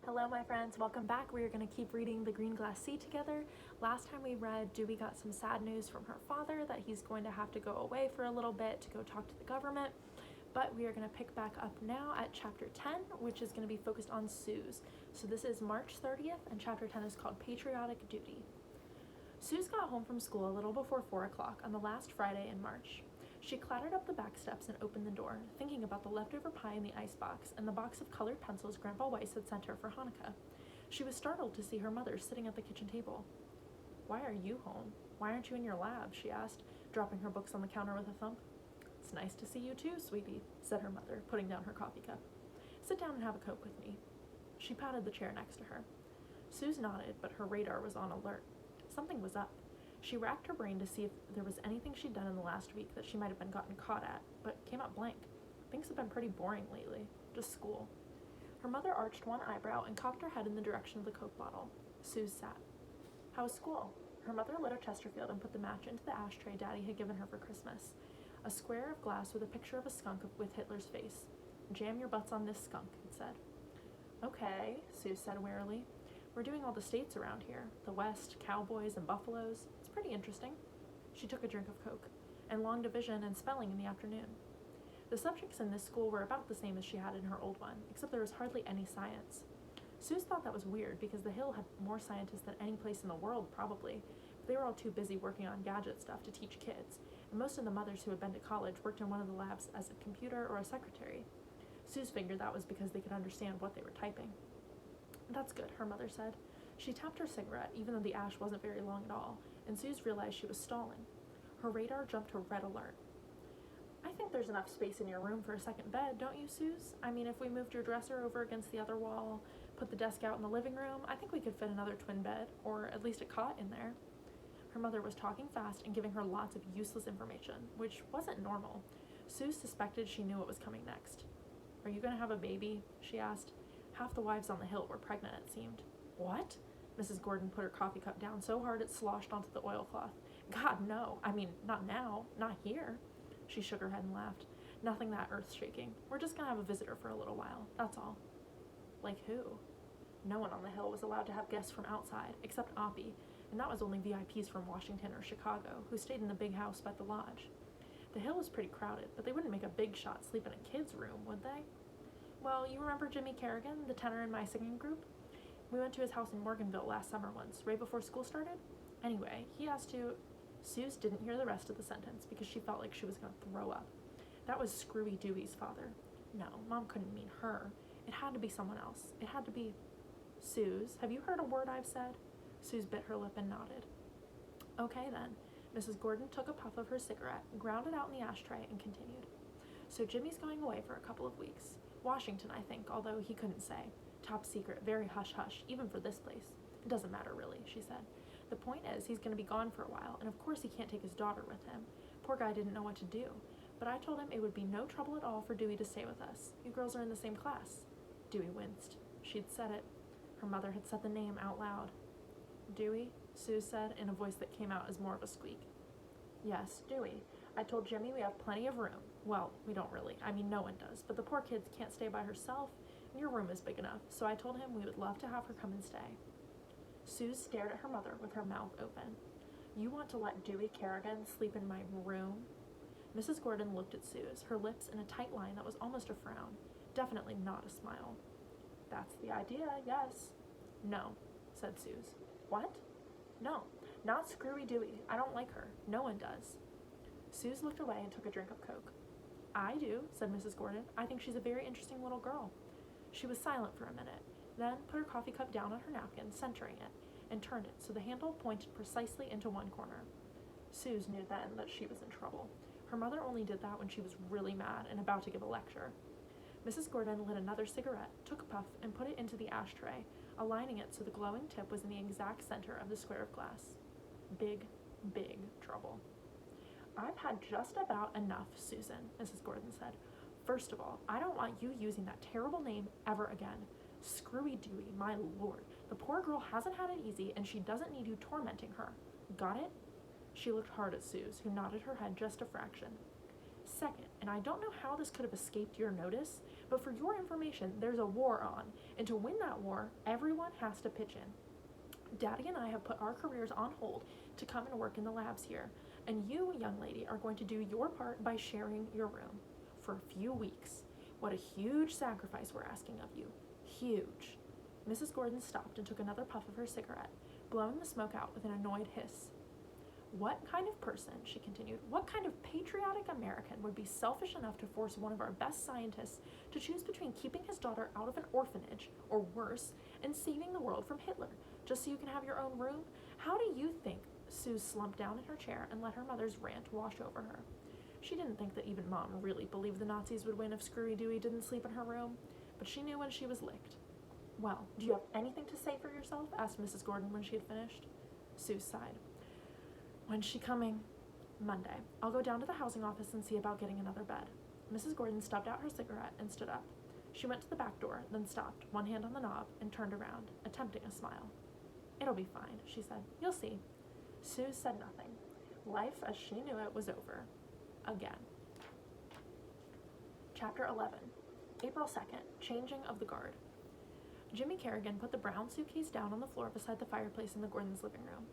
Hello my friends, welcome back. We are going to keep reading The Green Glass Sea together. Last time we read, Dewey got some sad news from her father that he's going to have to go away for a little bit to go talk to the government. But we are going to pick back up now at chapter 10, which is going to be focused on Suze. So this is March 30th, and chapter 10 is called Patriotic Duty. Suze got home from school a little before 4 o'clock on the last Friday in March. She clattered up the back steps and opened the door, thinking about the leftover pie in the icebox and the box of colored pencils Grandpa Weiss had sent her for Hanukkah. She was startled to see her mother sitting at the kitchen table. "Why are you home? Why aren't you in your lab?" she asked, dropping her books on the counter with a thump. "It's nice to see you too, sweetie," said her mother, putting down her coffee cup. "Sit down and have a Coke with me." She patted the chair next to her. Suze nodded, but her radar was on alert. Something was up. She racked her brain to see if there was anything she'd done in the last week that she might have been gotten caught at, but came up blank. Things have been pretty boring lately. Just school. Her mother arched one eyebrow and cocked her head in the direction of the Coke bottle. Suze sat. "How was school?" Her mother lit a Chesterfield and put the match into the ashtray Daddy had given her for Christmas. A square of glass with a picture of a skunk with Hitler's face. "Jam your butts on this skunk," it said. "Okay," Suze said wearily. "We're doing all the states around here. The West, cowboys, and buffaloes. It's pretty interesting." She took a drink of Coke, and long division and spelling in the afternoon. The subjects in this school were about the same as she had in her old one, except there was hardly any science. Suze thought that was weird because the Hill had more scientists than any place in the world, probably, but they were all too busy working on gadget stuff to teach kids, and most of the mothers who had been to college worked in one of the labs as a computer or a secretary. Suze figured that was because they could understand what they were typing. "That's good," her mother said. She tapped her cigarette, even though the ash wasn't very long at all, and Suze realized she was stalling. Her radar jumped to red alert. "I think there's enough space in your room for a second bed, don't you, Suze? I mean, if we moved your dresser over against the other wall, put the desk out in the living room, I think we could fit another twin bed, or at least a cot in there." Her mother was talking fast and giving her lots of useless information, which wasn't normal. Suze suspected she knew what was coming next. "Are you going to have a baby?" she asked. Half the wives on the Hill were pregnant, it seemed. "What?" Mrs. Gordon put her coffee cup down so hard it sloshed onto the oilcloth. "God, no. I mean, not now. Not here." She shook her head and laughed. "Nothing that earth-shaking. We're just gonna have a visitor for a little while, that's all." "Like who?" No one on the Hill was allowed to have guests from outside, except Oppie, and that was only VIPs from Washington or Chicago, who stayed in the big house by the lodge. The Hill was pretty crowded, but they wouldn't make a big shot sleep in a kid's room, would they? "Well, you remember Jimmy Kerrigan, the tenor in my singing group? We went to his house in Morganville last summer once, right before school started. Anyway, he asked to..." Suze didn't hear the rest of the sentence because she felt like she was going to throw up. That was Screwy Dewey's father. No, Mom couldn't mean her. It had to be someone else. It had to be... "Suze, have you heard a word I've said?" Suze bit her lip and nodded. "Okay, then." Mrs. Gordon took a puff of her cigarette, ground it out in the ashtray, and continued. "So Jimmy's going away for a couple of weeks. Washington, I think, although he couldn't say. Top secret, very hush-hush, even for this place. It doesn't matter, really," she said. "The point is, he's going to be gone for a while, and of course he can't take his daughter with him. Poor guy didn't know what to do. But I told him it would be no trouble at all for Dewey to stay with us. You girls are in the same class." Dewey winced. She'd said it. Her mother had said the name out loud. "Dewey?" Suze said, in a voice that came out as more of a squeak. "Yes, Dewey. I told Jimmy we have plenty of room. Well, we don't really. I mean, no one does. But the poor kid can't stay by herself, and your room is big enough, so I told him we would love to have her come and stay." Suze stared at her mother with her mouth open. "You want to let Dewey Kerrigan sleep in my room?" Mrs. Gordon looked at Suze, her lips in a tight line that was almost a frown. Definitely not a smile. "That's the idea, yes." "No," said Suze. "What?" "No, not Screwy Dewey. I don't like her. No one does." Suze looked away and took a drink of Coke. "I do," said Mrs. Gordon. "I think she's a very interesting little girl." She was silent for a minute, then put her coffee cup down on her napkin, centering it, and turned it so the handle pointed precisely into one corner. Suze knew then that she was in trouble. Her mother only did that when she was really mad and about to give a lecture. Mrs. Gordon lit another cigarette, took a puff, and put it into the ashtray, aligning it so the glowing tip was in the exact center of the square of glass. Big, big trouble. "I've had just about enough, Susan," Mrs. Gordon said. "First of all, I don't want you using that terrible name ever again. Screwy Dewey, my lord. The poor girl hasn't had it easy, and she doesn't need you tormenting her. Got it?" She looked hard at Suze, who nodded her head just a fraction. Second, and I don't know how this could have escaped your notice, but for your information, there's a war on, and to win that war, everyone has to pitch in. Daddy and I have put our careers on hold to come and work in the labs here, and you, young lady, are going to do your part by sharing your room for a few weeks. What a huge sacrifice we're asking of you. Huge. Mrs. Gordon stopped and took another puff of her cigarette, blowing the smoke out with an annoyed hiss. What kind of person, she continued, what kind of patriotic American would be selfish enough to force one of our best scientists to choose between keeping his daughter out of an orphanage, or worse, and saving the world from Hitler, just so you can have your own room? How do you think? Suze slumped down in her chair and let her mother's rant wash over her. She didn't think that even Mom really believed the Nazis would win if Screwy Dewey didn't sleep in her room, but she knew when she was licked. Well, do you have anything to say for yourself? Asked Mrs. Gordon when she had finished. Suze sighed. When's she coming? Monday. I'll go down to the housing office and see about getting another bed. Mrs. Gordon stubbed out her cigarette and stood up. She went to the back door, then stopped, one hand on the knob, and turned around, attempting a smile. It'll be fine, she said. You'll see. Suze said nothing. Life as she knew it was over. Again. Chapter 11. April 2nd. Changing of the guard. Jimmy Kerrigan put the brown suitcase down on the floor beside the fireplace in the Gordons' living room.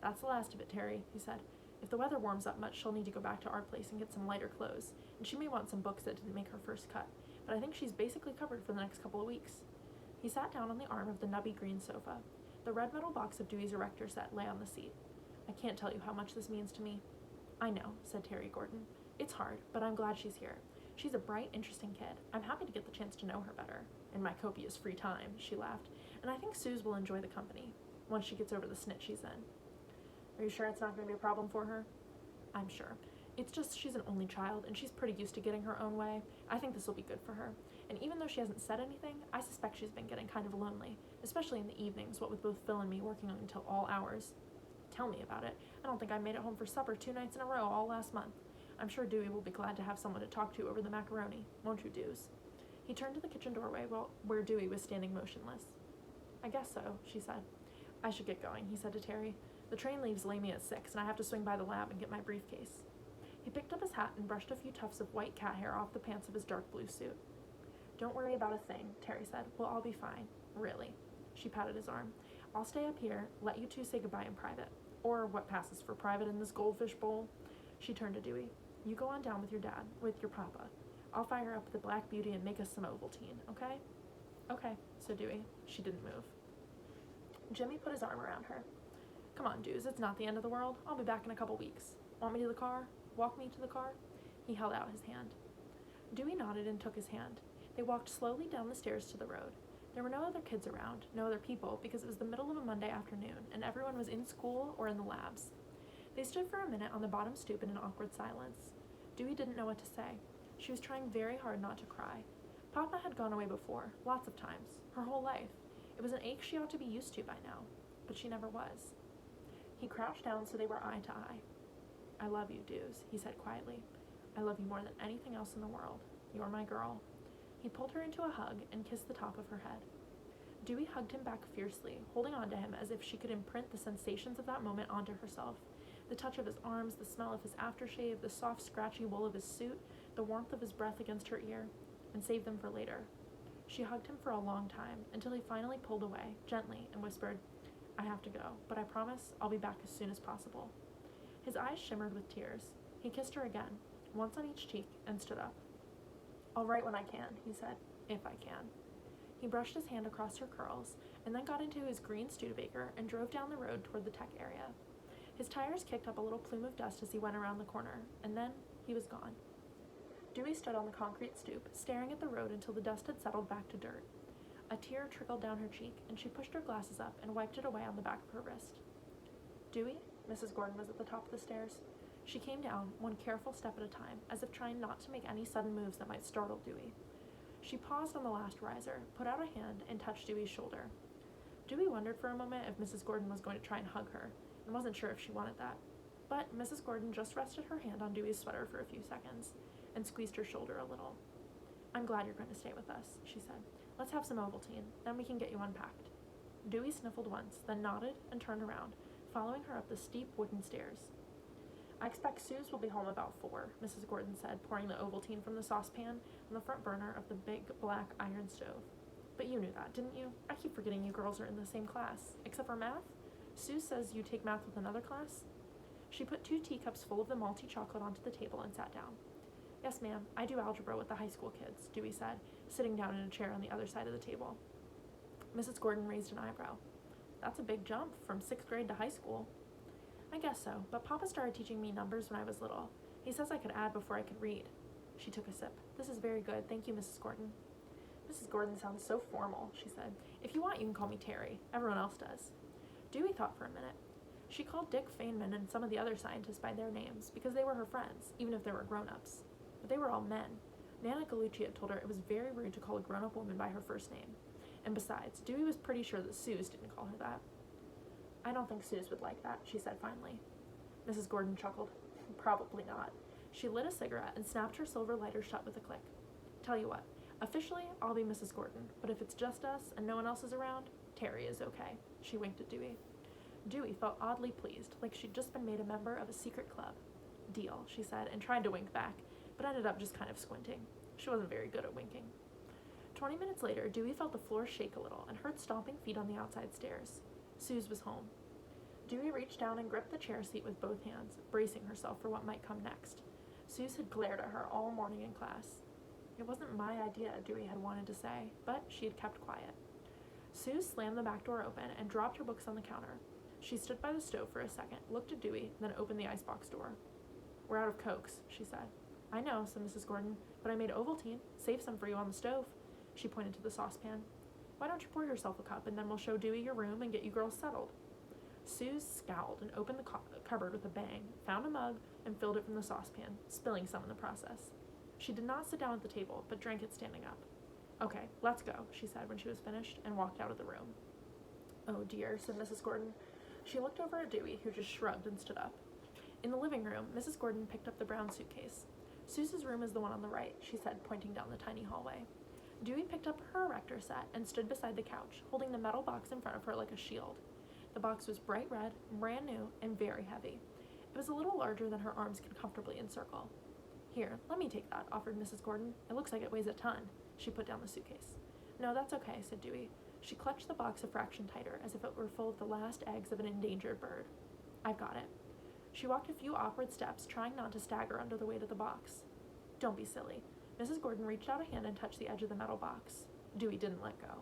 That's the last of it, Terry, he said. If the weather warms up much, she'll need to go back to our place and get some lighter clothes, and she may want some books that didn't make her first cut, but I think she's basically covered for the next couple of weeks. He sat down on the arm of the nubby green sofa. The red metal box of Dewey's erector set lay on the seat. I can't tell you how much this means to me. I know, said Terry Gordon. It's hard, but I'm glad she's here. She's a bright, interesting kid. I'm happy to get the chance to know her better. In my copious free time, she laughed, and I think Suze will enjoy the company, once she gets over the snit she's in. Are you sure it's not going to be a problem for her? I'm sure. It's just she's an only child, and she's pretty used to getting her own way. I think this will be good for her. And even though she hasn't said anything, I suspect she's been getting kind of lonely, especially in the evenings, what with both Phil and me working until all hours. Tell me about it. I don't think I made it home for supper 2 nights in a row all last month. I'm sure Dewey will be glad to have someone to talk to over the macaroni, won't you, Dews? He turned to the kitchen doorway where Dewey was standing motionless. I guess so, she said. I should get going, he said to Terry. The train leaves Lamy at 6, and I have to swing by the lab and get my briefcase. He picked up his hat and brushed a few tufts of white cat hair off the pants of his dark blue suit. Don't worry about a thing, Terry said. We'll all be fine. Really. She patted his arm. I'll stay up here, let you two say goodbye in private. Or what passes for private in this goldfish bowl. She turned to Dewey. You go on down with your dad, with your papa. I'll fire up the Black Beauty and make us some Ovaltine, okay? Okay, said Dewey. She didn't move. Jimmy put his arm around her. Come on, Dews, it's not the end of the world. I'll be back in a couple weeks. Want me to the car? Walk me to the car? He held out his hand. Dewey nodded and took his hand. They walked slowly down the stairs to the road. There were no other kids around, no other people, because it was the middle of a Monday afternoon, and everyone was in school or in the labs. They stood for a minute on the bottom stoop in an awkward silence. Dewey didn't know what to say. She was trying very hard not to cry. Papa had gone away before, lots of times, her whole life. It was an ache she ought to be used to by now, but she never was. He crouched down so they were eye to eye. I love you, Dews, he said quietly. I love you more than anything else in the world. You're my girl. He pulled her into a hug and kissed the top of her head. Dewey hugged him back fiercely, holding on to him as if she could imprint the sensations of that moment onto herself. The touch of his arms, the smell of his aftershave, the soft, scratchy wool of his suit, the warmth of his breath against her ear, and saved them for later. She hugged him for a long time, until he finally pulled away, gently, and whispered, I have to go, but I promise I'll be back as soon as possible. His eyes shimmered with tears. He kissed her again, once on each cheek, and stood up. I'll write when I can, he said, if I can. He brushed his hand across her curls, and then got into his green Studebaker and drove down the road toward the tech area. His tires kicked up a little plume of dust as he went around the corner, and then he was gone. Dewey stood on the concrete stoop, staring at the road until the dust had settled back to dirt. A tear trickled down her cheek, and she pushed her glasses up and wiped it away on the back of her wrist. Dewey? Mrs. Gordon was at the top of the stairs. She came down, one careful step at a time, as if trying not to make any sudden moves that might startle Dewey. She paused on the last riser, put out a hand, and touched Dewey's shoulder. Dewey wondered for a moment if Mrs. Gordon was going to try and hug her, and wasn't sure if she wanted that. But Mrs. Gordon just rested her hand on Dewey's sweater for a few seconds, and squeezed her shoulder a little. I'm glad you're going to stay with us, she said. Let's have some Ovaltine, then we can get you unpacked. Dewey sniffled once, then nodded and turned around, following her up the steep wooden stairs. I expect Suze will be home about 4, Mrs. Gordon said, pouring the Ovaltine from the saucepan on the front burner of the big black iron stove. But you knew that, didn't you? I keep forgetting you girls are in the same class. Except for math? Suze says you take math with another class? She put 2 teacups full of the malty chocolate onto the table and sat down. Yes, ma'am, I do algebra with the high school kids, Dewey said, sitting down in a chair on the other side of the table. Mrs. Gordon raised an eyebrow. That's a big jump, from 6th grade to high school. I guess so, but Papa started teaching me numbers when I was little. He says I could add before I could read. She took a sip. This is very good, thank you, Mrs. Gordon. Mrs. Gordon sounds so formal, she said. If you want, you can call me Terry. Everyone else does. Dewey thought for a minute. She called Dick Feynman and some of the other scientists by their names because they were her friends, even if they were grown-ups. But they were all men. Nana Galucci had told her it was very rude to call a grown-up woman by her first name. And besides, Dewey was pretty sure that Suze didn't call her that. I don't think Suze would like that, she said finally. Mrs. Gordon chuckled. Probably not. She lit a cigarette and snapped her silver lighter shut with a click. Tell you what, officially, I'll be Mrs. Gordon, but if it's just us and no one else is around, Terry is okay. She winked at Dewey. Dewey felt oddly pleased, like she'd just been made a member of a secret club. Deal, she said, and tried to wink back, but ended up just kind of squinting. She wasn't very good at winking. 20 minutes later, Dewey felt the floor shake a little and heard stomping feet on the outside stairs. Suze was home. Dewey reached down and gripped the chair seat with both hands, bracing herself for what might come next. Suze had glared at her all morning in class. It wasn't my idea, Dewey had wanted to say, but she had kept quiet. Suze slammed the back door open and dropped her books on the counter. She stood by the stove for a second, looked at Dewey, then opened the icebox door. We're out of Cokes, she said. I know, said Mrs. Gordon, but I made Ovaltine. Save some for you on the stove. She pointed to the saucepan. Why don't you pour yourself a cup, and then we'll show Dewey your room and get you girls settled. Suze scowled and opened the cupboard with a bang, found a mug, and filled it from the saucepan, spilling some in the process. She did not sit down at the table, but drank it standing up. Okay, let's go, she said when she was finished, and walked out of the room. Oh dear, said Mrs. Gordon. She looked over at Dewey, who just shrugged and stood up. In the living room, Mrs. Gordon picked up the brown suitcase. Suze's room is the one on the right, she said, pointing down the tiny hallway. Dewey picked up her erector set and stood beside the couch, holding the metal box in front of her like a shield. The box was bright red, brand new, and very heavy. It was a little larger than her arms could comfortably encircle. Here, let me take that, offered Mrs. Gordon. It looks like it weighs a ton. She put down the suitcase. No, that's okay, said Dewey. She clutched the box a fraction tighter, as if it were full of the last eggs of an endangered bird. I've got it. She walked a few awkward steps, trying not to stagger under the weight of the box. Don't be silly. Mrs. Gordon reached out a hand and touched the edge of the metal box. Dewey didn't let go.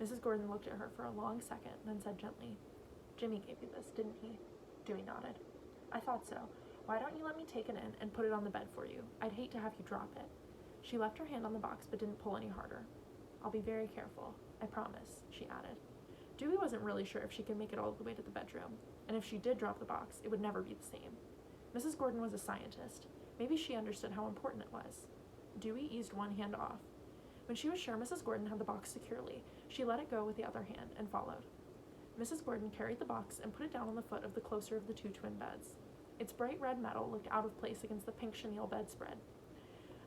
Mrs. Gordon looked at her for a long second, then said gently, Jimmy gave you this, didn't he? Dewey nodded. I thought so. Why don't you let me take it in and put it on the bed for you? I'd hate to have you drop it. She left her hand on the box but didn't pull any harder. I'll be very careful. I promise, she added. Dewey wasn't really sure if she could make it all the way to the bedroom, and if she did drop the box, it would never be the same. Mrs. Gordon was a scientist. Maybe she understood how important it was. Dewey eased one hand off. When she was sure Mrs. Gordon had the box securely, she let it go with the other hand and followed. Mrs. Gordon carried the box and put it down on the foot of the closer of the 2 twin beds. Its bright red metal looked out of place against the pink chenille bedspread.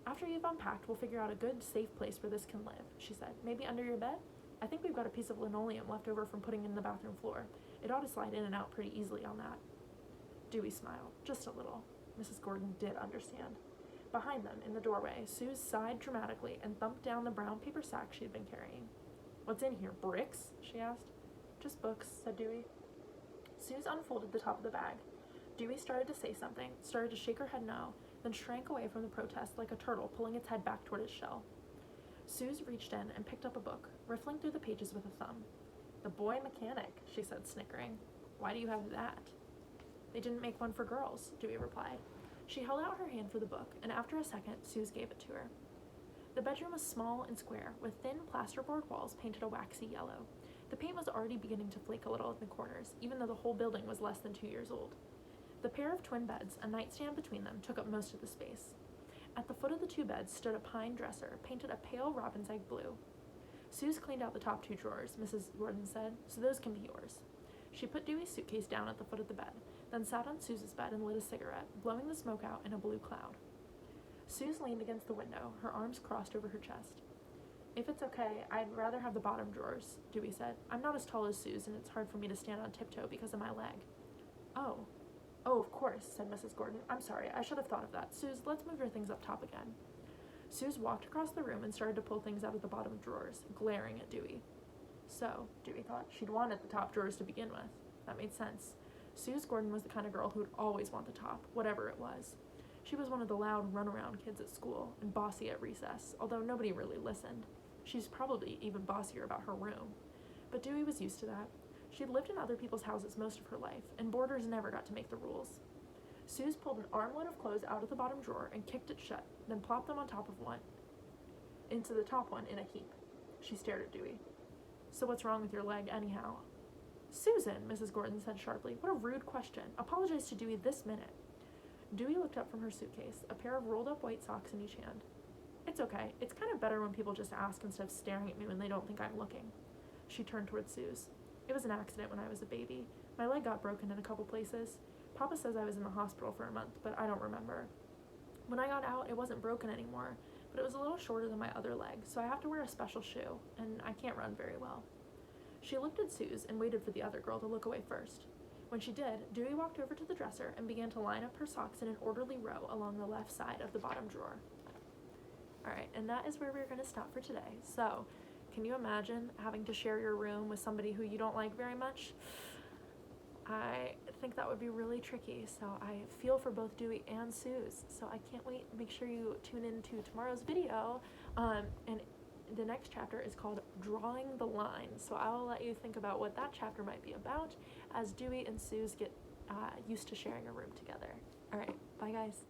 After you've unpacked, we'll figure out a good, safe place where this can live, she said. Maybe under your bed? I think we've got a piece of linoleum left over from putting in the bathroom floor. It ought to slide in and out pretty easily on that. Dewey smiled, just a little. Mrs. Gordon did understand. Behind them, in the doorway, Suze sighed dramatically and thumped down the brown paper sack she had been carrying. What's in here, bricks? She asked. Just books, said Dewey. Suze unfolded the top of the bag. Dewey started to say something, started to shake her head no, then shrank away from the protest like a turtle pulling its head back toward its shell. Suze reached in and picked up a book, riffling through the pages with a thumb. The Boy Mechanic, she said, snickering. Why do you have that? They didn't make one for girls, Dewey replied. She held out her hand for the book, and after a second, Suze gave it to her. The bedroom was small and square, with thin plasterboard walls painted a waxy yellow. The paint was already beginning to flake a little in the corners, even though the whole building was less than 2 years old. The pair of twin beds, a nightstand between them, took up most of the space. At the foot of the 2 beds stood a pine dresser, painted a pale robin's egg blue. Suze cleaned out the top 2 drawers, Mrs. Gordon said, so those can be yours. She put Dewey's suitcase down at the foot of the bed, then sat on Suze's bed and lit a cigarette, blowing the smoke out in a blue cloud. Suze leaned against the window, her arms crossed over her chest. If it's okay, I'd rather have the bottom drawers, Dewey said. I'm not as tall as Suze, and it's hard for me to stand on tiptoe because of my leg. Oh. Oh, of course, said Mrs. Gordon. I'm sorry, I should have thought of that. Suze, let's move your things up top again. Suze walked across the room and started to pull things out of the bottom drawers, glaring at Dewey. So, Dewey thought, she'd wanted the top drawers to begin with. That made sense. Suze Gordon was the kind of girl who would always want the top, whatever it was. She was one of the loud runaround kids at school, and bossy at recess, although nobody really listened. She's probably even bossier about her room. But Dewey was used to that. She'd lived in other people's houses most of her life, and boarders never got to make the rules. Suze pulled an armload of clothes out of the bottom drawer and kicked it shut, then plopped them on top of one, into the top one in a heap. She stared at Dewey. So what's wrong with your leg, anyhow? Susan, Mrs. Gordon said sharply. What a rude question. Apologize to Dewey this minute. Dewey looked up from her suitcase, a pair of rolled-up white socks in each hand. It's okay. It's kind of better when people just ask instead of staring at me when they don't think I'm looking. She turned toward Suze. It was an accident when I was a baby. My leg got broken in a couple places. Papa says I was in the hospital for a month, but I don't remember. When I got out, it wasn't broken anymore, but it was a little shorter than my other leg, so I have to wear a special shoe, and I can't run very well. She looked at Suze and waited for the other girl to look away first. When she did, Dewey walked over to the dresser and began to line up her socks in an orderly row along the left side of the bottom drawer. Alright, and that is where we're going to stop for today. So, can you imagine having to share your room with somebody who you don't like very much? I think that would be really tricky, so I feel for both Dewey and Suze. So I can't wait. Make sure you tune in to tomorrow's video. And the next chapter is called Drawing the Line. So I will let you think about what that chapter might be about as Dewey and Suze get used to sharing a room together. All right, bye guys.